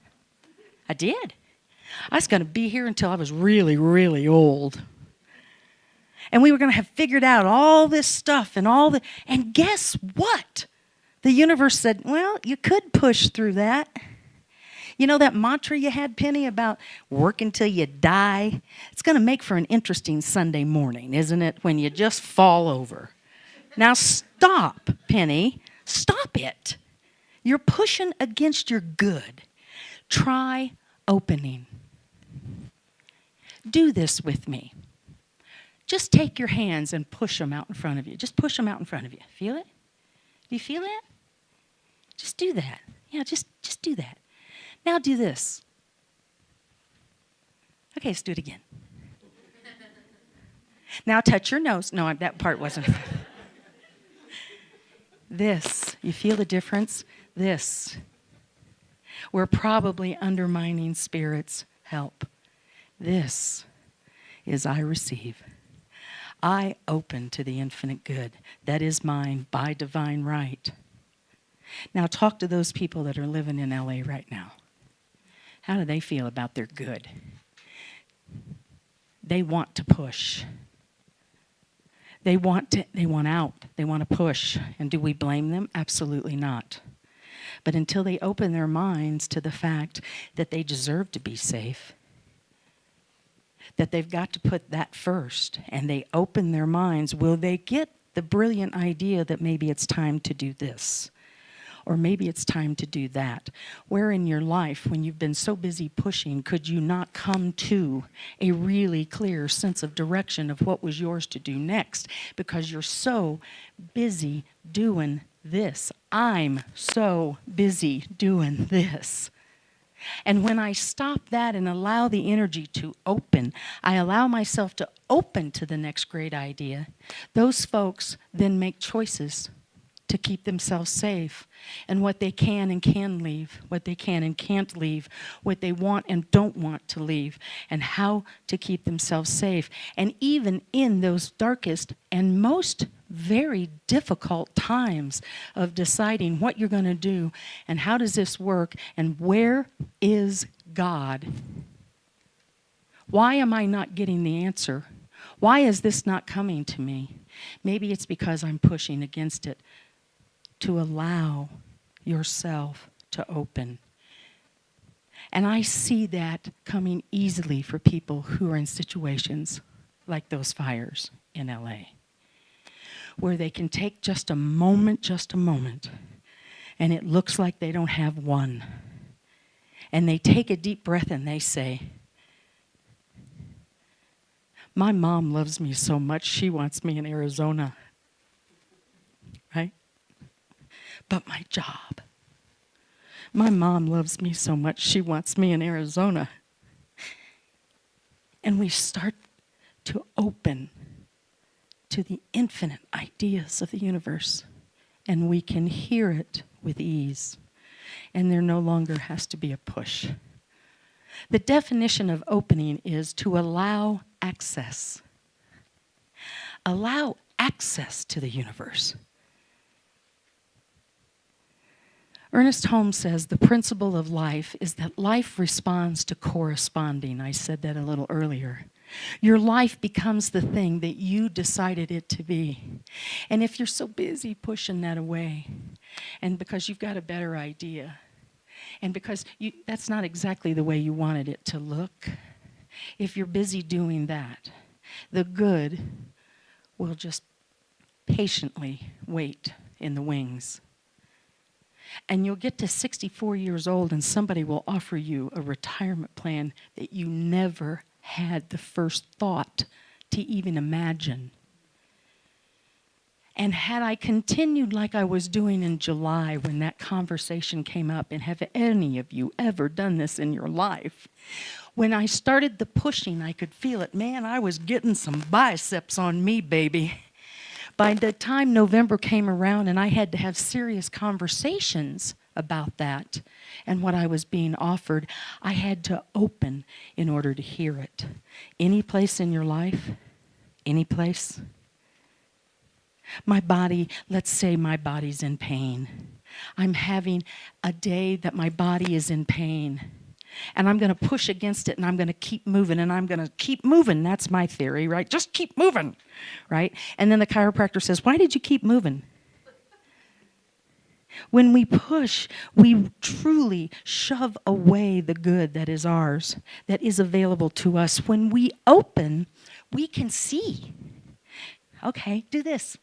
I did. I was going to be here until I was really, really old. And we were going to have figured out all this stuff and guess what? The universe said, well, you could push through that. You know that mantra you had, Penny, about work until you die? It's going to make for an interesting Sunday morning, isn't it, when you just fall over? Now stop, Penny. Stop it. You're pushing against your good. Try opening. Do this with me. Just take your hands and push them out in front of you. Just push them out in front of you. Feel it? Do you feel that? Just do that. Yeah, just do that. Now do this. Okay, let's do it again. Now touch your nose. No, that part wasn't. This. You feel the difference? This. We're probably undermining Spirit's help. This is I receive. I open to the infinite good that is mine by divine right. Now talk to those people that are living in LA right now. How do they feel about their good? They want to push. They want out. They want to push. And do we blame them? Absolutely not. But until they open their minds to the fact that they deserve to be safe, that they've got to put that first, and they open their minds, will they get the brilliant idea that maybe it's time to do this? Or maybe it's time to do that. Where in your life, when you've been so busy pushing, could you not come to a really clear sense of direction of what was yours to do next? Because you're so busy doing this. I'm so busy doing this. And when I stop that and allow the energy to open, I allow myself to open to the next great idea, those folks then make choices to keep themselves safe, and what they can and can leave, what they can and can't leave, what they want and don't want to leave, and how to keep themselves safe. And even in those darkest and most very difficult times of deciding what you're going to do and how does this work and where is God? Why am I not getting the answer? Why is this not coming to me? Maybe it's because I'm pushing against it. To allow yourself to open. And I see that coming easily for people who are in situations like those fires in LA, where they can take just a moment, and it looks like they don't have one. And they take a deep breath and they say, my mom loves me so much, she wants me in Arizona. Right? But my job. My mom loves me so much, she wants me in Arizona. And we start to open to the infinite ideas of the universe. And we can hear it with ease. And there no longer has to be a push. The definition of opening is to allow access. Allow access to the universe. Ernest Holmes says the principle of life is that life responds to corresponding. I said that a little earlier. Your life becomes the thing that you decided it to be. And if you're so busy pushing that away, and because you've got a better idea, and because that's not exactly the way you wanted it to look, if you're busy doing that, the good will just patiently wait in the wings. And you'll get to 64 years old and somebody will offer you a retirement plan that you never had the first thought to even imagine. And had I continued like I was doing in July when that conversation came up, and have any of you ever done this in your life? When I started the pushing, I could feel it. Man, I was getting some biceps on me, baby. By the time November came around and I had to have serious conversations about that and what I was being offered, I had to open in order to hear it. Any place in your life? Any place? My body, let's say my body's in pain. I'm having a day that my body is in pain. And I'm going to push against it, and I'm going to keep moving, and I'm going to keep moving. That's my theory, right? Just keep moving, right? And then the chiropractor says, why did you keep moving? When we push, we truly shove away the good that is ours, that is available to us. When we open, we can see. Okay, do this.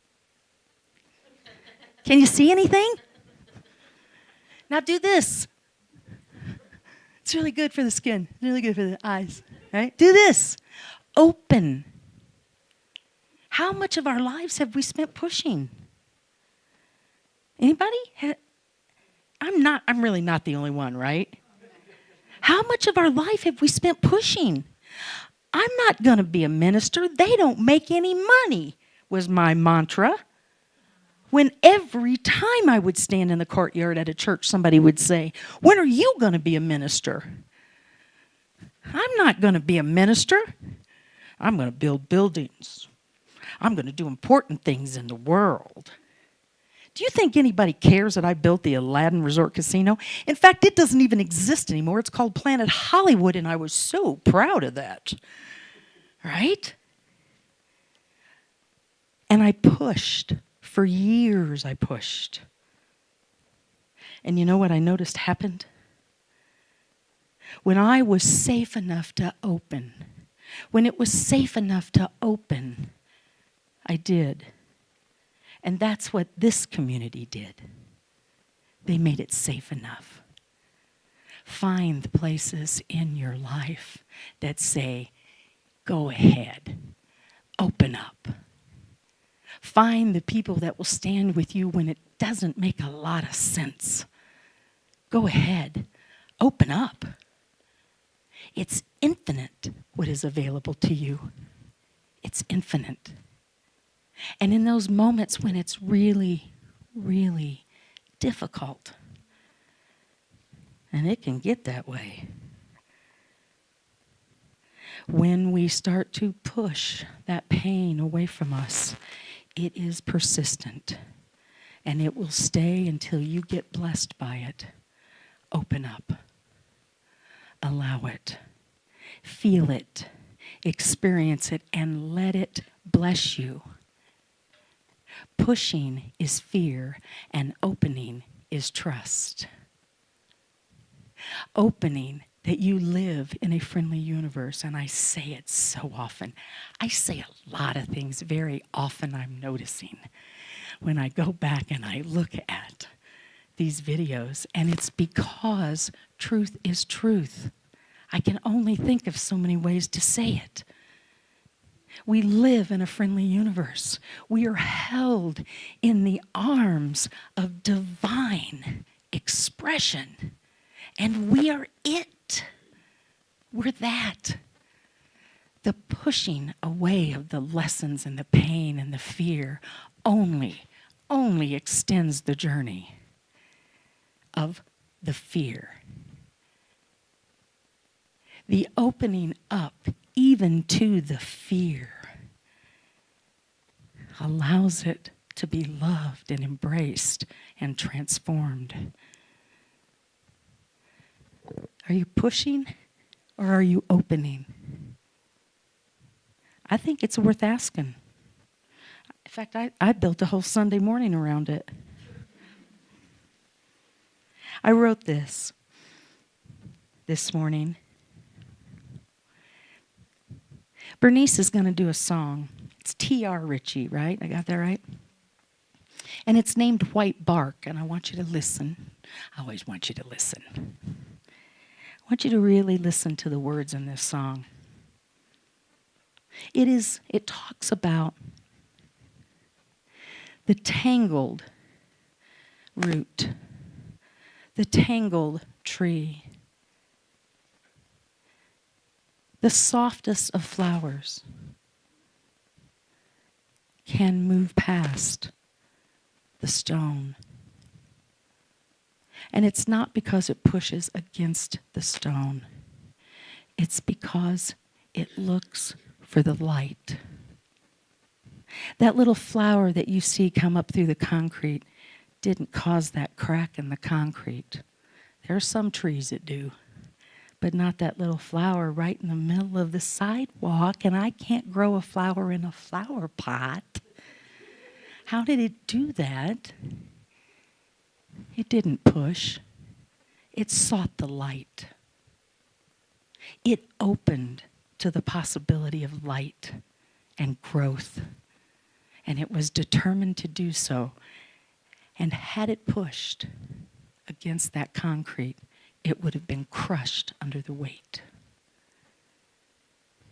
Can you see anything? Now do this. It's really good for the skin. It's really good for the eyes. Right? Do this. Open. How much of our lives have we spent pushing? Anybody? I'm really not the only one, right? How much of our life have we spent pushing? I'm not going to be a minister. They don't make any money, was my mantra. When every time I would stand in the courtyard at a church, somebody would say, when are you going to be a minister? I'm not going to be a minister. I'm going to build buildings. I'm going to do important things in the world. Do you think anybody cares that I built the Aladdin Resort Casino? In fact, it doesn't even exist anymore. It's called Planet Hollywood, and I was so proud of that. Right? And I pushed. For years, I pushed. And you know what I noticed happened? When I was safe enough to open, when it was safe enough to open, I did. And that's what this community did. They made it safe enough. Find places in your life that say, go ahead, open up. Find the people that will stand with you when it doesn't make a lot of sense. Go ahead. Open up. It's infinite what is available to you. It's infinite. And in those moments when it's really, really difficult, and it can get that way, when we start to push that pain away from us, it is persistent, and it will stay until you get blessed by it. Open up. Allow it. Feel it. Experience it, and let it bless you. Pushing is fear, and opening is trust. Opening that you live in a friendly universe, and I say it so often. I say a lot of things very often, I'm noticing, when I go back and I look at these videos, and it's because truth is truth. I can only think of so many ways to say it. We live in a friendly universe. We are held in the arms of divine expression, and we are it. We're that. The pushing away of the lessons and the pain and the fear only extends the journey of the fear. The opening up even to the fear allows it to be loved and embraced and transformed. Are you pushing or are you opening? I think it's worth asking. In fact, I built a whole Sunday morning around it. I wrote this morning. Bernice is going to do a song. It's T.R. Ritchie, right? I got that right? And it's named White Bark, and I want you to listen. I always want you to listen. I want you to really listen to the words in this song. It talks about the tangled root, the tangled tree, the softest of flowers can move past the stone. And it's not because it pushes against the stone. It's because it looks for the light. That little flower that you see come up through the concrete didn't cause that crack in the concrete. There are some trees that do, but not that little flower right in the middle of the sidewalk, and I can't grow a flower in a flower pot. How did it do that? It didn't push. It sought the light. It opened to the possibility of light and growth. And it was determined to do so. And had it pushed against that concrete, it would have been crushed under the weight.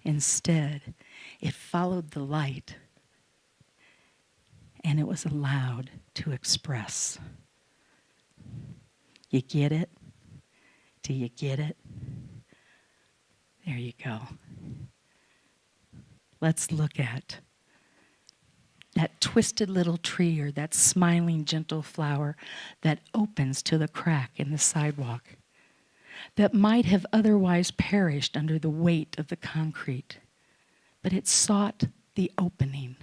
Instead, it followed the light, and it was allowed to express. You get it? Do you get it? There you go. Let's look at that twisted little tree or that smiling, gentle flower that opens to the crack in the sidewalk that might have otherwise perished under the weight of the concrete. But it sought the opening.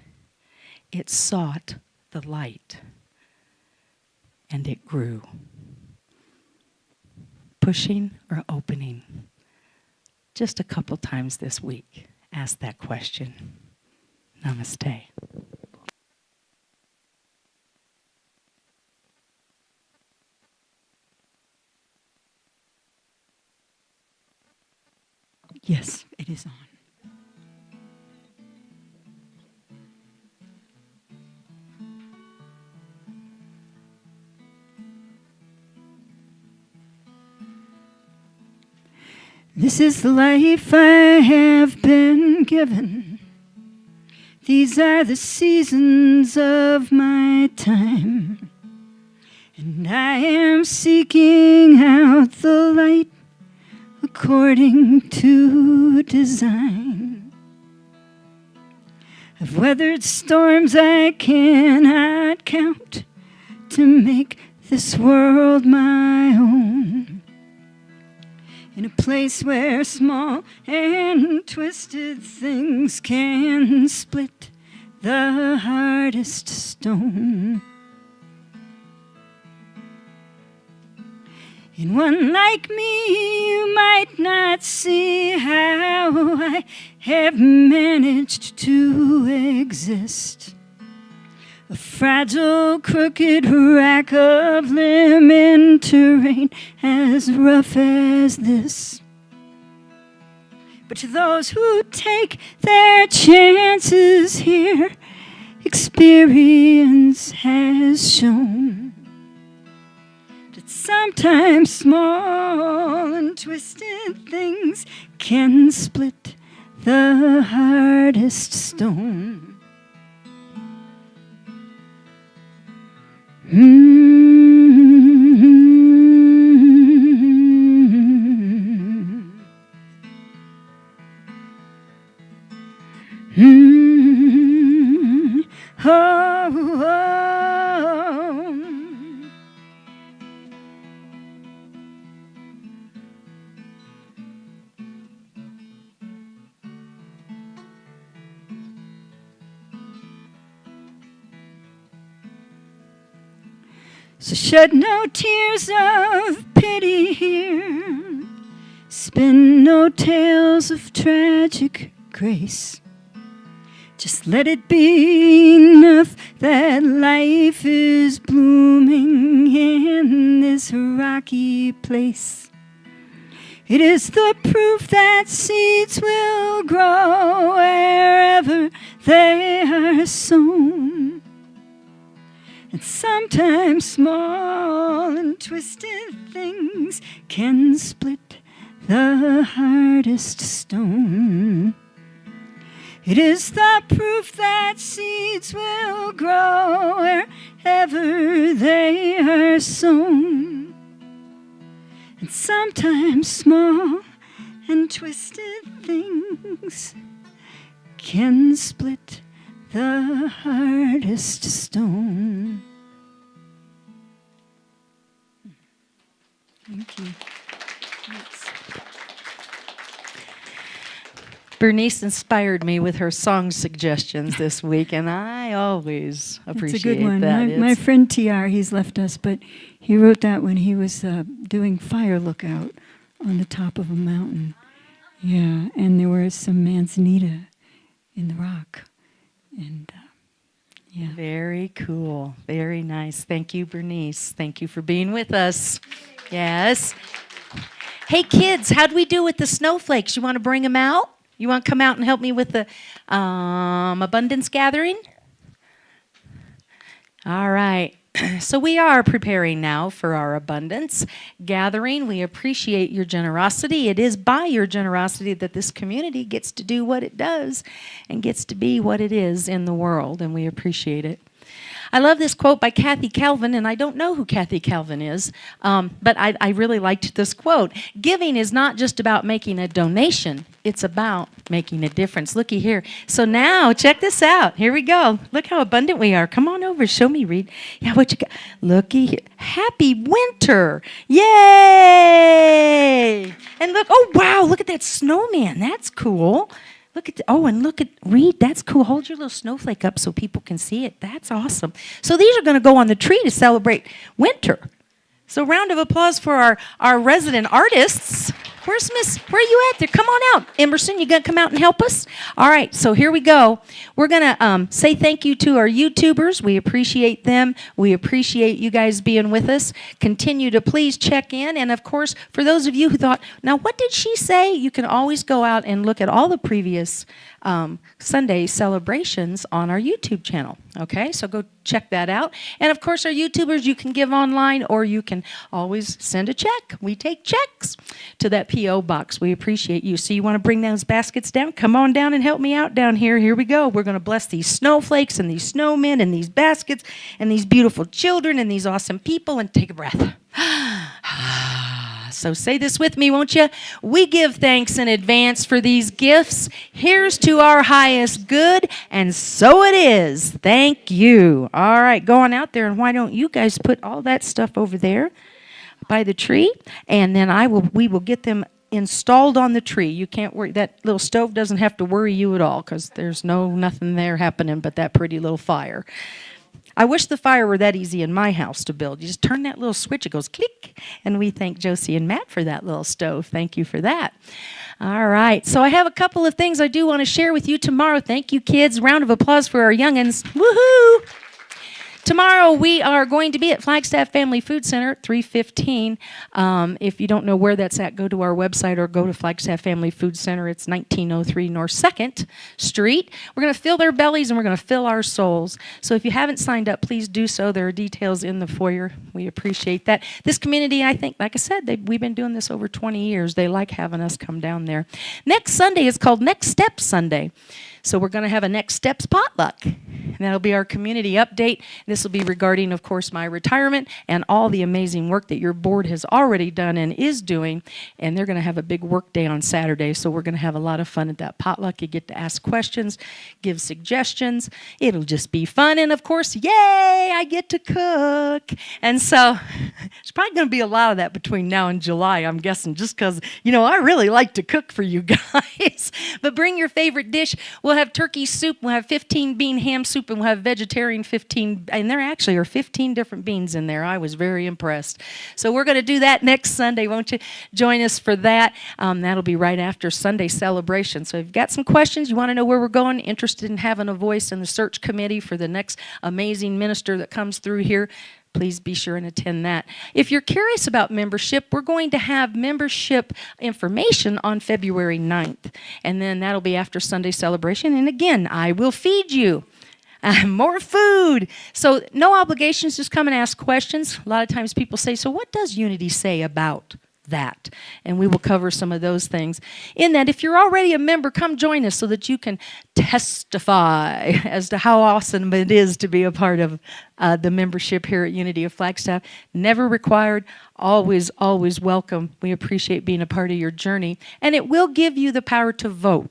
It sought the light. And it grew. Pushing or opening? Just a couple times this week, ask that question. Namaste. Yes, it is on. This is the life I have been given. These are the seasons of my time. And I am seeking out the light according to design. I've weathered storms I cannot count to make this world my own. In a place where small and twisted things can split the hardest stone. In one like me, you might not see how I have managed to exist. A fragile, crooked rack of limb in terrain as rough as this. But to those who take their chances here, experience has shown that sometimes small and twisted things can split the hardest stone. So shed no tears of pity here, spin no tales of tragic grace. Just let it be enough that life is blooming in this rocky place. It is the proof that seeds will grow wherever they are sown. And sometimes small and twisted things can split the hardest stone. It is the proof that seeds will grow wherever they are sown. And sometimes small and twisted things can split the hardest stone. Thank you. Bernice inspired me with her song suggestions this week, and I always appreciate It's a good one. that. My friend TR, he's left us, but he wrote that when he was doing fire lookout on the top of a mountain. Yeah, and there was some manzanita in the rock. And yeah. Very cool. Very nice. Thank you, Bernice. Thank you for being with us. Yes. Hey, kids, how'd we do with the snowflakes? You want to bring them out? You want to come out and help me with the abundance gathering? All right. So we are preparing now for our abundance gathering. We appreciate your generosity. It is by your generosity that this community gets to do what it does and gets to be what it is in the world, and we appreciate it. I love this quote by Kathy Calvin, and I don't know who Kathy Calvin is, but I really liked this quote. Giving is not just about making a donation. It's about making a difference. Looky here. So now, check this out. Here we go. Look how abundant we are. Come on over. Show me, Reed. Yeah, what you got? Looky here. Happy winter. Yay! And look, oh, wow, look at that snowman. That's cool. Look at, and look at, Reed, that's cool. Hold your little snowflake up so people can see it. That's awesome. So these are going to go on the tree to celebrate winter. So round of applause for our resident artists. Where's Miss, where are you at there? Come on out. Emerson, you going to come out and help us? All right, so here we go. We're going to say thank you to our YouTubers. We appreciate them. We appreciate you guys being with us. Continue to please check in. And, of course, for those of you who thought, now what did she say? You can always go out and look at all the previous Sunday celebrations on our YouTube channel. Okay, so go check that out. And of course, our YouTubers, you can give online or you can always send a check. We take checks to that P.O. box. We appreciate you. So you want to bring those baskets down? Come on down and help me out down here. Here we go. We're going to bless these snowflakes and these snowmen and these baskets and these beautiful children and these awesome people, and take a breath. So say this with me, won't you? We give thanks in advance for these gifts. Here's to our highest good, and so it is. Thank you. All right, go on out there, and why don't you guys put all that stuff over there by the tree, and then we will get them installed on the tree. You can't worry. That little stove doesn't have to worry you at all because there's nothing there happening but that pretty little fire. I wish the fire were that easy in my house to build. You just turn that little switch, it goes click, and we thank Josie and Matt for that little stove. Thank you for that. All right, so I have a couple of things I do want to share with you tomorrow. Thank you, kids. Round of applause for our youngins. Woohoo! Tomorrow we are going to be at Flagstaff Family Food Center at 3:15. If you don't know where that's at, go to our website or go to Flagstaff Family Food Center. It's 1903 North 2nd Street. We're going to fill their bellies and we're going to fill our souls. So if you haven't signed up, please do so. There are details in the foyer. We appreciate that. This community, I think, like I said, we've been doing this over 20 years. They like having us come down there. Next Sunday is called Next Steps Sunday. So we're going to have a Next Steps potluck. And that'll be our community update. This will be regarding, of course, my retirement and all the amazing work that your board has already done and is doing. And they're going to have a big work day on Saturday. So we're going to have a lot of fun at that potluck. You get to ask questions, give suggestions. It'll just be fun. And, of course, yay, I get to cook. And so there's probably going to be a lot of that between now and July, I'm guessing, just because, I really like to cook for you guys. But bring your favorite dish. We'll have turkey soup, we'll have 15 bean ham soup, and we'll have vegetarian 15, and there actually are 15 different beans in there. I was very impressed. So we're going to do that next Sunday. Won't you join us for that? That'll be right after Sunday celebration. So if you've got some questions, you want to know where we're going, interested in having a voice in the search committee for the next amazing minister that comes through here, please be sure and attend that. If you're curious about membership, we're going to have membership information on February 9th. And then that'll be after Sunday celebration. And again, I will feed you more food. So no obligations, just come and ask questions. A lot of times people say, so what does Unity say about that. And we will cover some of those things. In that, if you're already a member, come join us so that you can testify as to how awesome it is to be a part of the membership here at Unity of Flagstaff. Never required, always, always welcome. We appreciate being a part of your journey. And it will give you the power to vote.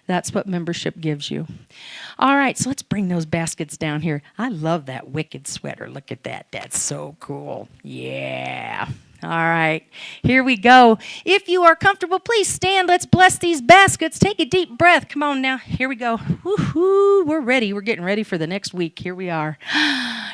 That's what membership gives you. All right, so let's bring those baskets down here. I love that wicked sweater. Look at that. That's so cool. Yeah. All right, here we go. If you are comfortable, please stand. Let's bless these baskets. Take a deep breath. Come on now. Here we go. Woo-hoo. We're ready. We're getting ready for the next week. Here we are.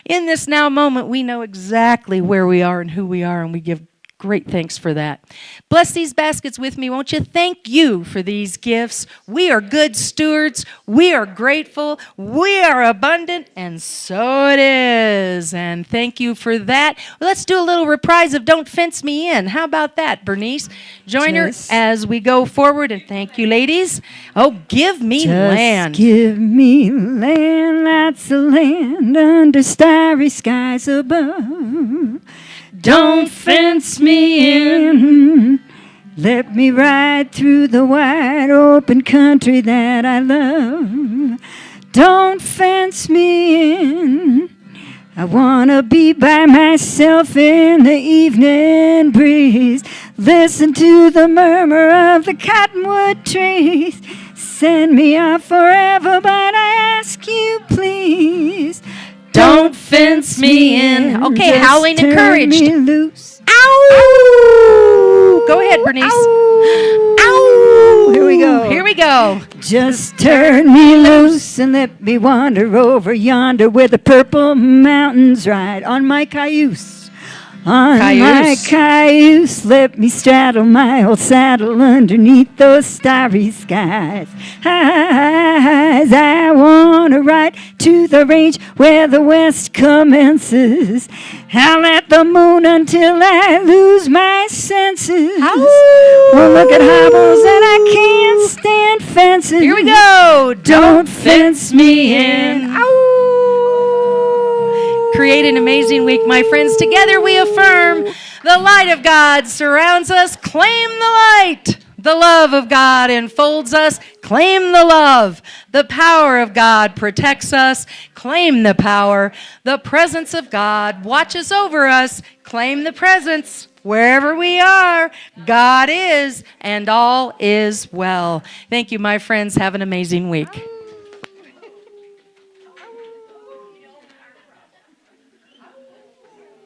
In this now moment, we know exactly where we are and who we are, and we give great thanks for that. Bless these baskets with me, won't you? Thank you for these gifts. We are good stewards. We are grateful. We are abundant, and so it is. And thank you for that. Well, let's do a little reprise of Don't Fence Me In. How about that, Bernice? Join her as we go forward, and thank you, ladies. Oh, give me land. Give me land, lots of land under starry skies above. Don't fence me in. Let me ride through the wide open country that I love. Don't fence me in. I want to be by myself in the evening breeze. Listen to the murmur of the cottonwood trees. Send me off forever, but I ask you please. Don't fence me in. Okay, Just howling turn encouraged. me loose. Ow! Go ahead, Bernice. Ow! Here we go. Here we go. Just turn me loose and let me wander over yonder where the purple mountains ride on my cayuse. On my Cayuse. cayuse, let me straddle my old saddle underneath those starry skies. I want to ride to the range where the west commences. I'll at the moon until I lose my senses. Well, look at hobbles and I can't stand fences. Here we go. Don't fence me in. Create an amazing week, my friends. Together we affirm the light of God surrounds us. Claim the light. The love of God enfolds us. Claim the love. The power of God protects us. Claim the power. The presence of God watches over us. Claim the presence. Wherever we are, God is, and all is well. Thank you, my friends. Have an amazing week.